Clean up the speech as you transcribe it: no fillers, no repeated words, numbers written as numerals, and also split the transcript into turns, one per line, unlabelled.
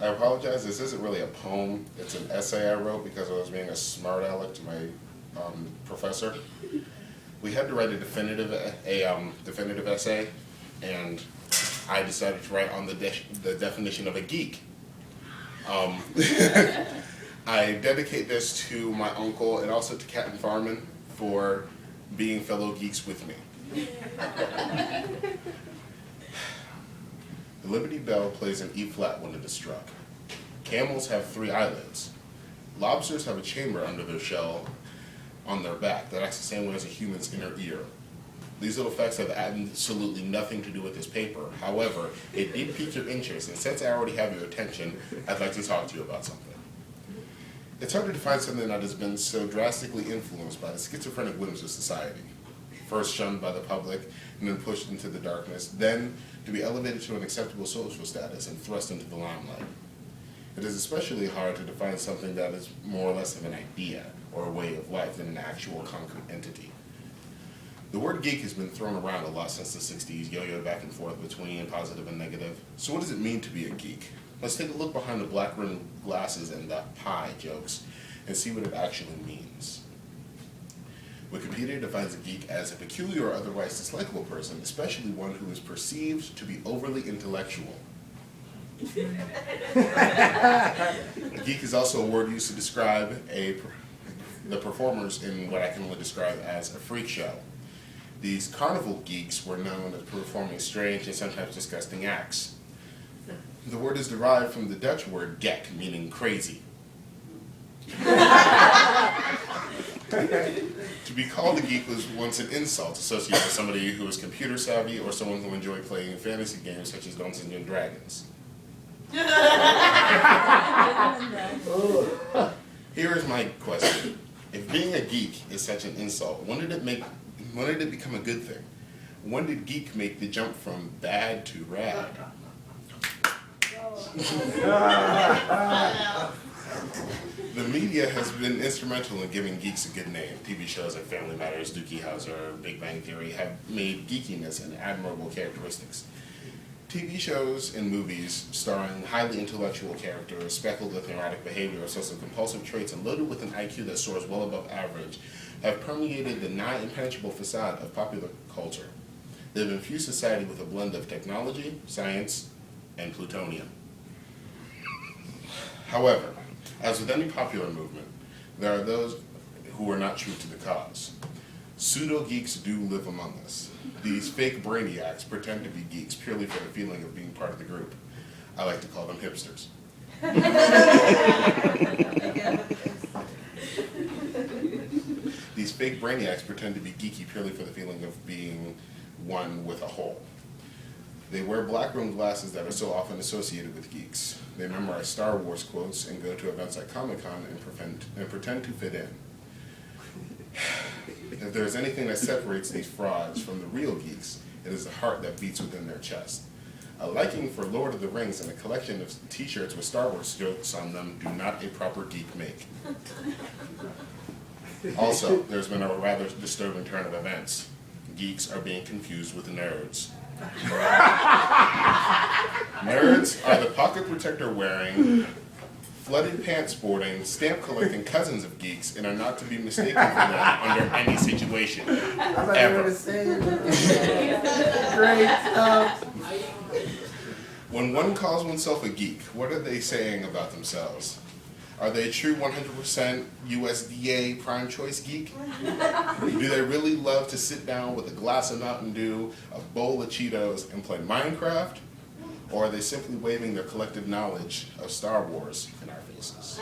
I apologize, this isn't really a poem, it's an essay I wrote because I was being a smart aleck to my professor. We had to write a definitive essay, and I decided to write on the definition of a geek. I dedicate this to my uncle and also to Captain Farman for being fellow geeks with me. The Liberty Bell plays an E flat when it is struck. Camels have 3 eyelids. Lobsters have a chamber under their shell on their back that acts the same way as a human's inner ear. These little facts have absolutely nothing to do with this paper. However, it did pique your interest, and since I already have your attention, I'd like to talk to you about something. It's hard to find something that has been so drastically influenced by the schizophrenic whims of society. First shunned by the public, and then pushed into the darkness, then to be elevated to an acceptable social status and thrust into the limelight. It is especially hard to define something that is more or less of an idea or a way of life than an actual concrete entity. The word geek has been thrown around a lot since the 60s, yo-yoed back and forth between positive and negative. So what does it mean to be a geek? Let's take a look behind the black-rimmed glasses and the pie jokes and see what it actually means. Wikipedia defines a geek as a peculiar or otherwise dislikable person, especially one who is perceived to be overly intellectual. A geek is also a word used to describe the performers in what I can only describe as a freak show. These carnival geeks were known as performing strange and sometimes disgusting acts. The word is derived from the Dutch word gek, meaning crazy. To be called a geek was once an insult associated with somebody who was computer savvy or someone who enjoyed playing fantasy games such as Dungeons and Dragons. Here is my question. If being a geek is such an insult, when did it become a good thing? When did geek make the jump from bad to rad? The media has been instrumental in giving geeks a good name. TV shows like Family Matters, Dookie Howser, Big Bang Theory have made geekiness an admirable characteristics. TV shows and movies starring highly intellectual characters, speckled with neurotic behavior, obsessive compulsive traits, and loaded with an IQ that soars well above average, have permeated the nigh-impenetrable facade of popular culture. They've infused society with a blend of technology, science, and plutonium. However, as with any popular movement, there are those who are not true to the cause. Pseudo-geeks do live among us. These fake brainiacs pretend to be geeks purely for the feeling of being part of the group. I like to call them hipsters. These fake brainiacs pretend to be geeky purely for the feeling of being one with a whole. They wear black-rimmed glasses that are so often associated with geeks. They memorize Star Wars quotes and go to events like Comic-Con and pretend to fit in. If there is anything that separates these frauds from the real geeks, it is the heart that beats within their chest. A liking for Lord of the Rings and a collection of t-shirts with Star Wars jokes on them do not a proper geek make. Also, there's been a rather disturbing turn of events. Geeks are being confused with nerds. Nerds are the pocket protector wearing, flooded pants sporting, stamp collecting cousins of geeks and are not to be mistaken for them under any situation. Ever.
Great stuff.
When one calls oneself a geek, what are they saying about themselves? Are they a true 100% USDA prime choice geek? Do they really love to sit down with a glass of Mountain Dew, a bowl of Cheetos, and play Minecraft? Or are they simply waving their collective knowledge of Star Wars in our faces?